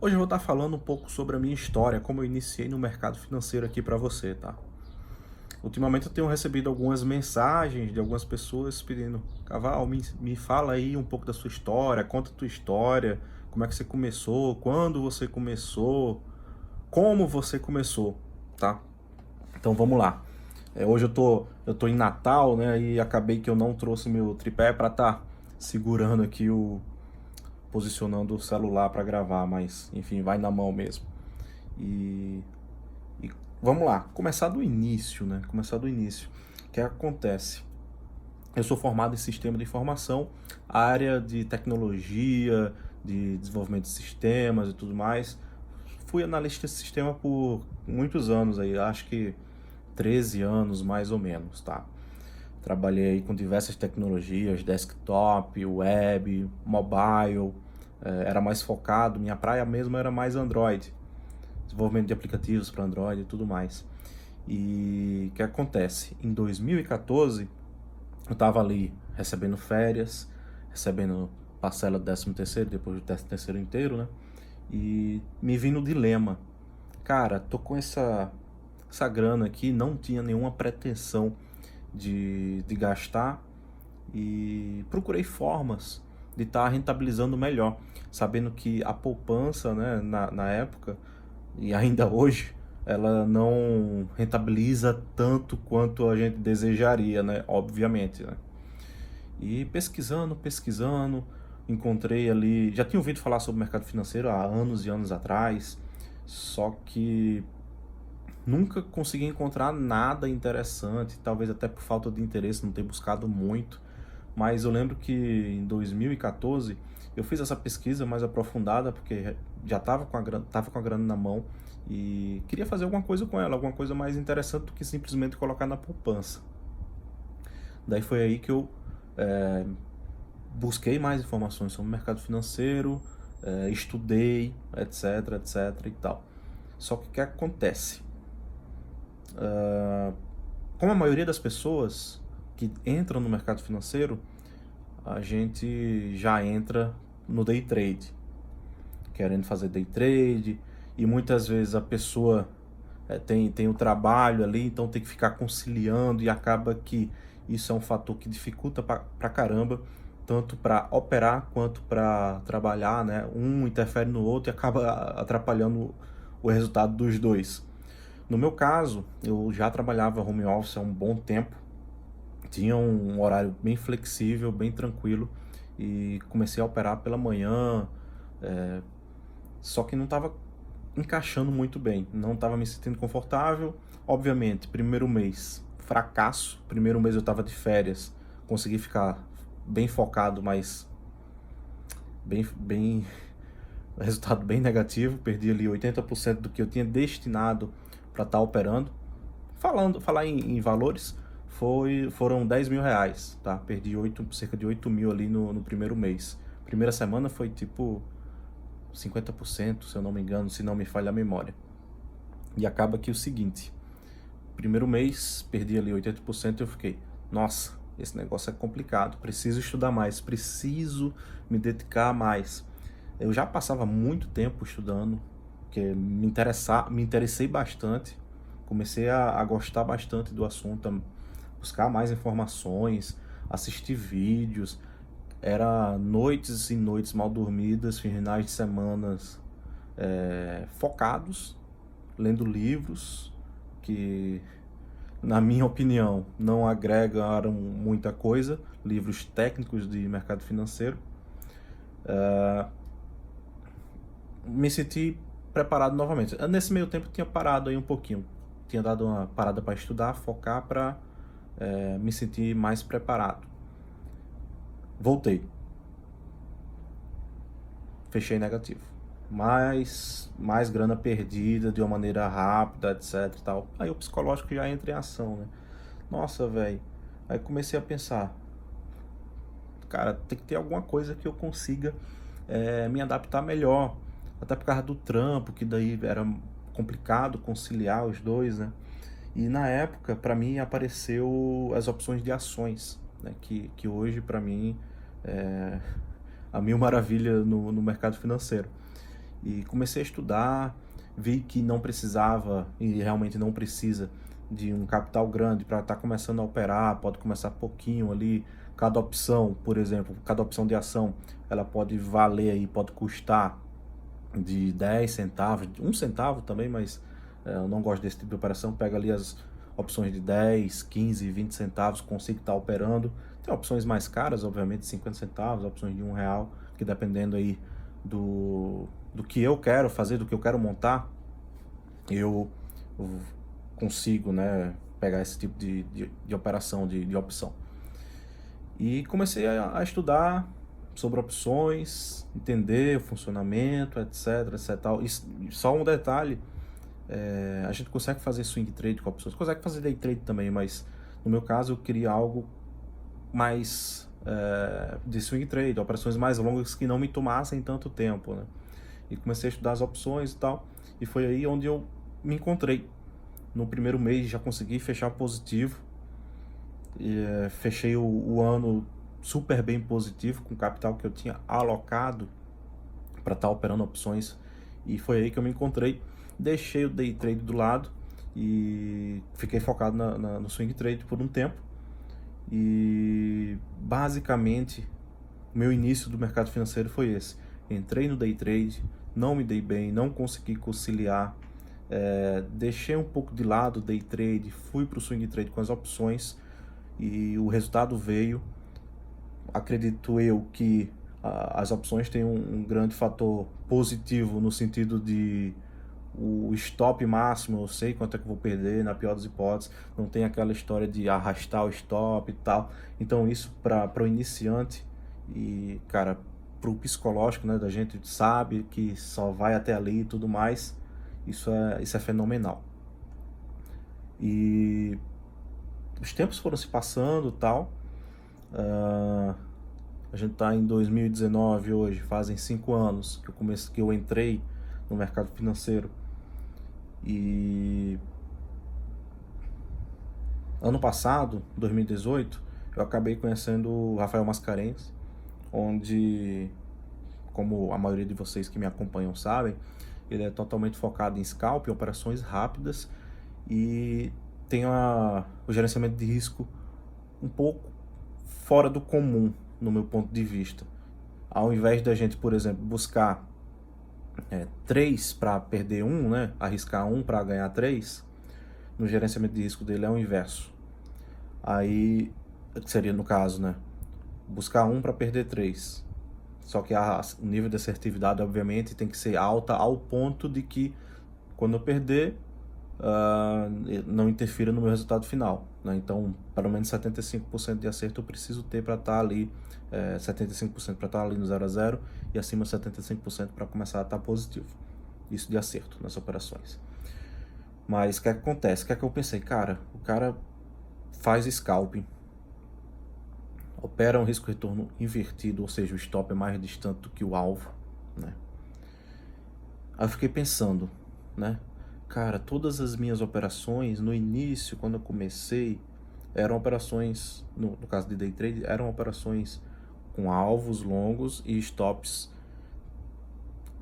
Hoje eu vou estar falando um pouco sobre a minha história, como eu iniciei no mercado financeiro aqui para você, tá? Ultimamente eu tenho recebido algumas mensagens de algumas pessoas pedindo, Caval, me fala aí um pouco da sua história, conta a tua história, como é que você começou, quando você começou, como você começou, tá? Então vamos lá. Hoje eu tô em Natal, né? E acabei que eu não trouxe meu tripé para estar segurando aqui posicionando o celular para gravar, mas enfim, vai na mão mesmo. E, e vamos lá, começar do início, né? Começar do início. O que acontece? Eu sou formado em sistema de informação, área de tecnologia, de desenvolvimento de sistemas e tudo mais. Fui analista de sistema por muitos anos aí, acho que 13 anos mais ou menos, tá? Trabalhei com diversas tecnologias, desktop, web, mobile, era mais focado, minha praia mesmo era mais Android, desenvolvimento de aplicativos para Android e tudo mais. E o que acontece? Em 2014, eu estava ali recebendo férias, recebendo parcela do 13º, depois do 13º inteiro, né? E me vi no dilema. Cara, tô com essa grana aqui, não tinha nenhuma pretensão de gastar e procurei formas de estar rentabilizando melhor, sabendo que a poupança, né, na época e ainda hoje, ela não rentabiliza tanto quanto a gente desejaria, né? Obviamente, né? E pesquisando, encontrei ali. Já tinha ouvido falar sobre o mercado financeiro há anos e anos atrás, só que nunca consegui encontrar nada interessante, talvez até por falta de interesse, não ter buscado muito. Mas eu lembro que em 2014 eu fiz essa pesquisa mais aprofundada, porque já estava com a grana na mão e queria fazer alguma coisa com ela, alguma coisa mais interessante do que simplesmente colocar na poupança. Daí foi aí que eu é, busquei mais informações sobre o mercado financeiro, estudei, etc, etc e tal. Só que o que acontece? Como a maioria das pessoas que entram no mercado financeiro, a gente já entra no day trade, querendo fazer day trade, e muitas vezes a pessoa tem o trabalho ali, então tem que ficar conciliando, e acaba que isso é um fator que dificulta pra caramba, tanto para operar quanto para trabalhar, né? Um interfere no outro e acaba atrapalhando o resultado dos dois. No meu caso, eu já trabalhava home office há um bom tempo, tinha um horário bem flexível, bem tranquilo, e comecei a operar pela manhã, é, só que não estava encaixando muito bem, não estava me sentindo confortável. Obviamente, primeiro mês, fracasso. Primeiro mês eu estava de férias, consegui ficar bem focado, mas bem resultado bem negativo. Perdi ali 80% do que eu tinha destinado para estar operando. Falar em valores, foram 10 mil reais, tá? Perdi cerca de 8 mil ali no primeiro mês. Primeira semana foi tipo 50%, se eu não me engano, se não me falha a memória. E acaba que o seguinte, primeiro mês perdi ali 80% e eu fiquei, nossa, esse negócio é complicado, preciso estudar mais, preciso me dedicar mais. Eu já passava muito tempo estudando, porque me interessei bastante, comecei a gostar bastante do assunto, a buscar mais informações, assistir vídeos, era noites e noites mal dormidas, finais de semanas focados, lendo livros que, na minha opinião, não agregaram muita coisa, livros técnicos de mercado financeiro. Me senti preparado novamente. Nesse meio tempo eu tinha parado aí um pouquinho, tinha dado uma parada para estudar, focar para me sentir mais preparado. Voltei, fechei negativo. Mais grana perdida de uma maneira rápida, etc e tal. Aí o psicológico já entra em ação, né? Nossa, velho. Aí comecei a pensar, cara, tem que ter alguma coisa que eu consiga me adaptar melhor. Até por causa do trampo, que daí era complicado conciliar os dois, né? E na época, para mim, apareceu as opções de ações, né? Que hoje, para mim, é a mil maravilha no mercado financeiro. E comecei a estudar, vi que não precisava, e realmente não precisa, de um capital grande para estar começando a operar, pode começar pouquinho ali. Cada opção, por exemplo, cada opção de ação, ela pode valer aí, pode custar de 10 centavos, 1 centavo também, mas eu não gosto desse tipo de operação. Pega ali as opções de 10, 15, 20 centavos, consigo estar operando. Tem opções mais caras, obviamente, 50 centavos, opções de R$ 1, que dependendo aí do que eu quero fazer, do que eu quero montar, eu consigo, né, pegar esse tipo de operação, de opção. E comecei a estudar sobre opções, entender o funcionamento, etc, etc. Tal. E só um detalhe, a gente consegue fazer swing trade com opções, consegue fazer day trade também, mas no meu caso eu queria algo mais de swing trade, operações mais longas que não me tomassem tanto tempo, né? E comecei a estudar as opções e tal, e foi aí onde eu me encontrei. No primeiro mês já consegui fechar positivo, e, fechei o ano super bem positivo, com o capital que eu tinha alocado para estar operando opções, e foi aí que eu me encontrei. Deixei o day trade do lado e fiquei focado no swing trade por um tempo. E basicamente meu início do mercado financeiro foi esse. Entrei no day trade, não me dei bem, não consegui conciliar, deixei um pouco de lado o day trade, fui para o swing trade com as opções e o resultado veio. Acredito eu que as opções têm um grande fator positivo no sentido de o stop máximo, eu sei quanto é que eu vou perder, na pior das hipóteses, não tem aquela história de arrastar o stop e tal. Então isso para o iniciante e, cara, para o psicológico, né, da gente sabe que só vai até ali e tudo mais, isso é fenomenal. E os tempos foram se passando e tal. A gente está em 2019 hoje, fazem 5 anos que eu entrei no mercado financeiro. E ano passado, 2018, eu acabei conhecendo o Rafael Mascarenhas, onde, como a maioria de vocês que me acompanham sabem, ele é totalmente focado em scalp, em operações rápidas, e tem o gerenciamento de risco um pouco fora do comum, no meu ponto de vista. Ao invés da gente, por exemplo, buscar 3 para perder 1, né? Arriscar 1 para ganhar 3, no gerenciamento de risco dele é o inverso. Aí seria no caso, né? Buscar 1 para perder 3. Só que o nível de assertividade, obviamente, tem que ser alta ao ponto de que quando eu perder, não interfira no meu resultado final, né? Então, pelo menos 75% de acerto eu preciso ter para estar ali, 75% para estar ali no 0 a 0 e acima de 75% para começar a estar positivo. Isso de acerto nas operações. Mas o que acontece? O que é que eu pensei? Cara, o cara faz scalping, opera um risco-retorno invertido, ou seja, o stop é mais distante do que o alvo, né? Aí eu fiquei pensando, né? Cara, todas as minhas operações, no início, quando eu comecei, eram operações, no caso de day trade, eram operações com alvos longos e stops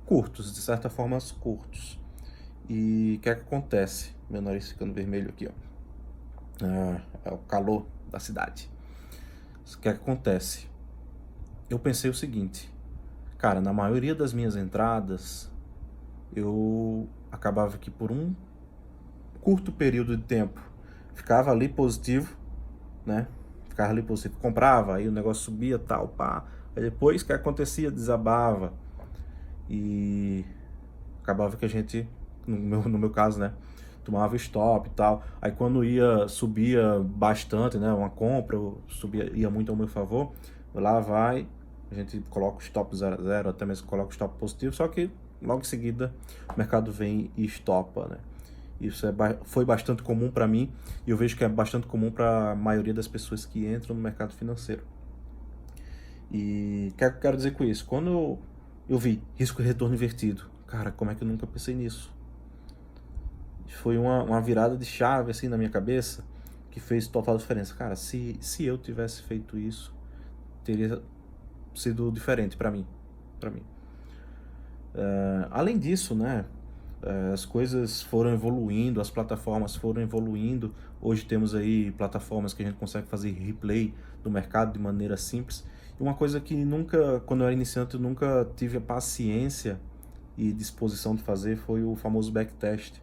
curtos, de certa forma curtos. E o que é que acontece? Meu nariz ficando vermelho aqui, ó. É o calor da cidade. O que é que acontece? Eu pensei o seguinte, cara, na maioria das minhas entradas, eu acabava que por um curto período de tempo ficava ali positivo, né? Ficava ali positivo, comprava, aí o negócio subia, tal, pá. Aí depois que acontecia, desabava. E acabava que a gente, no meu caso, né? Tomava stop e tal. Aí quando subia bastante, né? Uma compra, ia muito ao meu favor. Lá vai, a gente coloca o stop 0 a 0, até mesmo coloca o stop positivo, só que logo em seguida o mercado vem e estopa, né? Isso foi bastante comum para mim e eu vejo que é bastante comum para a maioria das pessoas que entram no mercado financeiro. E o que eu quero dizer com isso? Quando eu vi risco e retorno invertido, cara, como é que eu nunca pensei nisso? Foi uma virada de chave assim na minha cabeça que fez total diferença. Cara, se eu tivesse feito isso, teria sido diferente para mim. Além disso, né, as coisas foram evoluindo, as plataformas foram evoluindo. Hoje temos aí plataformas que a gente consegue fazer replay do mercado de maneira simples. E uma coisa que nunca, quando eu era iniciante, eu nunca tive a paciência e disposição de fazer foi o famoso backtest.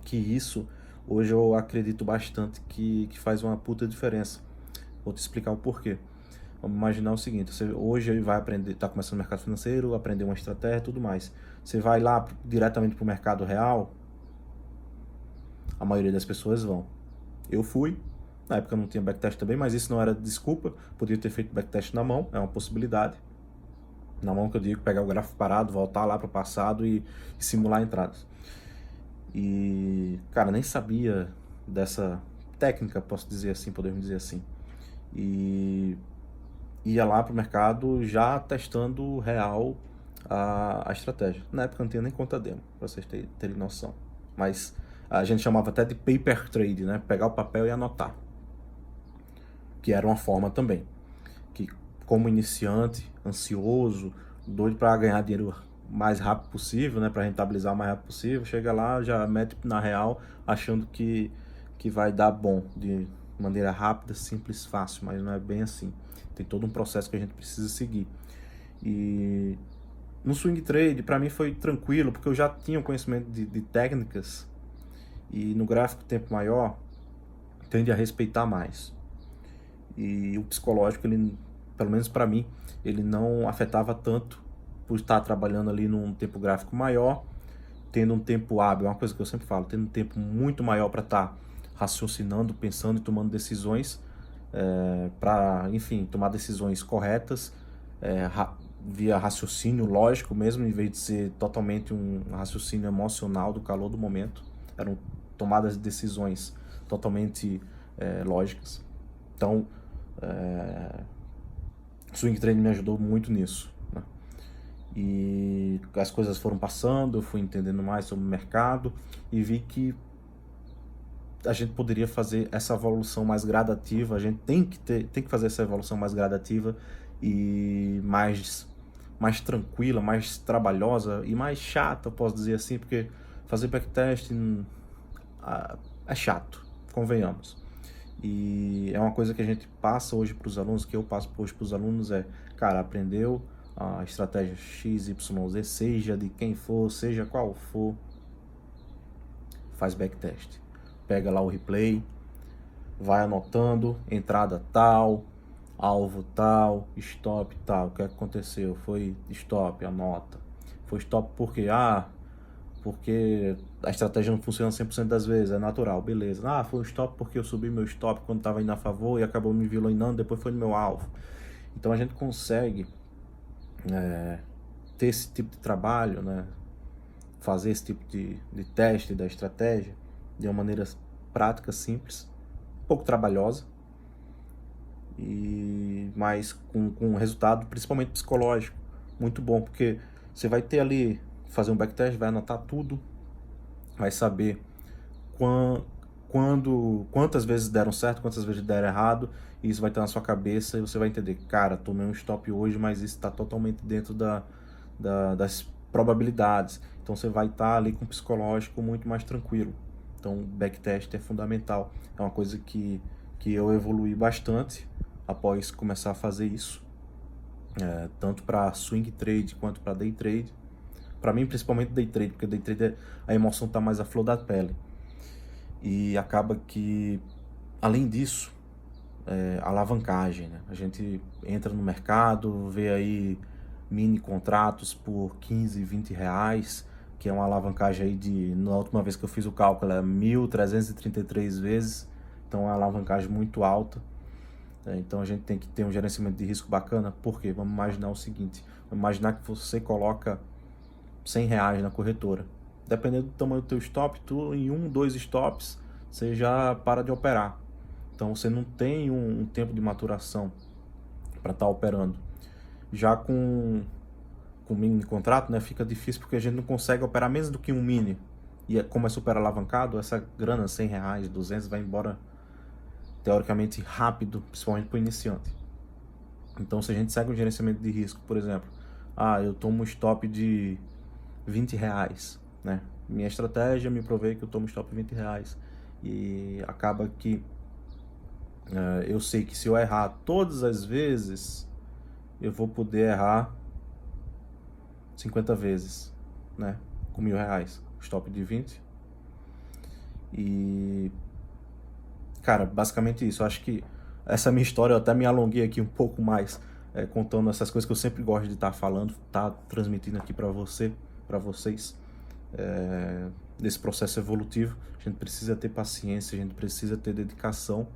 Que isso, hoje eu acredito bastante que faz uma puta diferença. Vou te explicar o porquê. Vamos imaginar o seguinte, você hoje vai aprender, está começando no mercado financeiro, aprender uma estratégia e tudo mais. Você vai lá diretamente para o mercado real, a maioria das pessoas vão. Eu fui, na época não tinha backtest também, mas isso não era desculpa, podia ter feito backtest na mão, é uma possibilidade. Na mão que eu digo, pegar o gráfico parado, voltar lá para o passado e simular entradas. E, cara, nem sabia dessa técnica, posso dizer assim, podemos dizer assim. E ia lá pro mercado já testando real a estratégia. Na época não tinha nem conta demo, pra vocês terem noção. Mas a gente chamava até de paper trade, né? Pegar o papel e anotar. Que era uma forma também. Que como iniciante, ansioso, doido para ganhar dinheiro mais rápido possível, né? Para rentabilizar o mais rápido possível, chega lá, já mete na real, achando que vai dar bom, de maneira rápida, simples, fácil, mas não é bem assim. Tem todo um processo que a gente precisa seguir. E no swing trade, para mim foi tranquilo, porque eu já tinha um conhecimento de técnicas, e no gráfico tempo maior, tende a respeitar mais. E o psicológico, ele, pelo menos para mim, ele não afetava tanto por estar trabalhando ali num tempo gráfico maior, tendo um tempo hábil, é uma coisa que eu sempre falo, tendo um tempo muito maior para estar raciocinando, pensando e tomando decisões, para, enfim, tomar decisões corretas, via raciocínio lógico mesmo, em vez de ser totalmente um raciocínio emocional do calor do momento. Eram tomadas de decisões totalmente lógicas. Então, swing trading me ajudou muito nisso, né? E as coisas foram passando, eu fui entendendo mais sobre o mercado e vi que a gente poderia fazer essa evolução mais gradativa, a gente tem que fazer essa evolução mais gradativa e mais tranquila, mais trabalhosa e mais chata, posso dizer assim, porque fazer backtest é chato, convenhamos. E é uma coisa que a gente passa hoje para os alunos, que eu passo hoje para os alunos, cara, aprendeu a estratégia XYZ, seja de quem for, seja qual for, faz backtest. Pega lá o replay, vai anotando, entrada tal, alvo tal, stop tal. O que aconteceu? Foi stop, anota. Foi stop por quê? Porque a estratégia não funciona 100% das vezes, é natural, beleza. Foi um stop porque eu subi meu stop quando estava indo a favor e acabou me violentando, depois foi no meu alvo. Então a gente consegue ter esse tipo de trabalho, né? Fazer esse tipo de teste da estratégia de uma maneira prática, simples, um pouco trabalhosa, mas com um resultado principalmente psicológico muito bom, porque você vai ter ali, fazer um backtest, vai anotar tudo, vai saber quantas vezes deram certo, quantas vezes deram errado, e isso vai estar na sua cabeça e você vai entender, cara, tomei um stop hoje, mas isso está totalmente dentro das probabilidades. Então você vai estar ali com o psicológico muito mais tranquilo. Então o backtest é fundamental. É uma coisa que eu evolui bastante após começar a fazer isso. Tanto para swing trade quanto para day trade. Para mim, principalmente day trade, porque day trade a emoção está mais à flor da pele. E acaba que, além disso, alavancagem, né? A gente entra no mercado, vê aí mini contratos por 15, 20 reais, que é uma alavancagem aí de, na última vez que eu fiz o cálculo, é 1.333 vezes, então é uma alavancagem muito alta. Então a gente tem que ter um gerenciamento de risco bacana, porque vamos imaginar o seguinte, vamos imaginar que você coloca 100 reais na corretora. Dependendo do tamanho do teu stop, tu em 2 stops, você já para de operar. Então você não tem um tempo de maturação para estar operando. Já com mini contrato, né, fica difícil porque a gente não consegue operar menos do que um mini. E como é super alavancado, essa grana, 100 reais, 200, vai embora teoricamente rápido, principalmente para o iniciante. Então se a gente segue um gerenciamento de risco, por exemplo, eu tomo um stop de R$ 20, né? Minha estratégia me provei que eu tomo stop de R$ 20 e acaba que eu sei que se eu errar todas as vezes, eu vou poder errar 50 vezes, né? Com R$ 1.000, stop de 20. E, cara, basicamente isso. Eu acho que essa minha história, eu até me alonguei aqui um pouco mais, contando essas coisas que eu sempre gosto de estar falando, transmitindo aqui para vocês, desse processo evolutivo. A gente precisa ter paciência, a gente precisa ter dedicação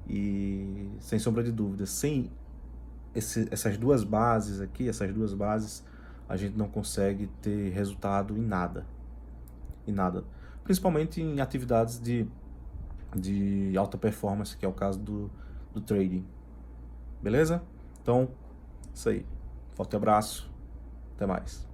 e, sem sombra de dúvidas, sem essas duas bases aqui, a gente não consegue ter resultado em nada. Em nada. Principalmente em atividades de alta performance, que é o caso do trading. Beleza? Então, isso aí. Forte abraço. Até mais.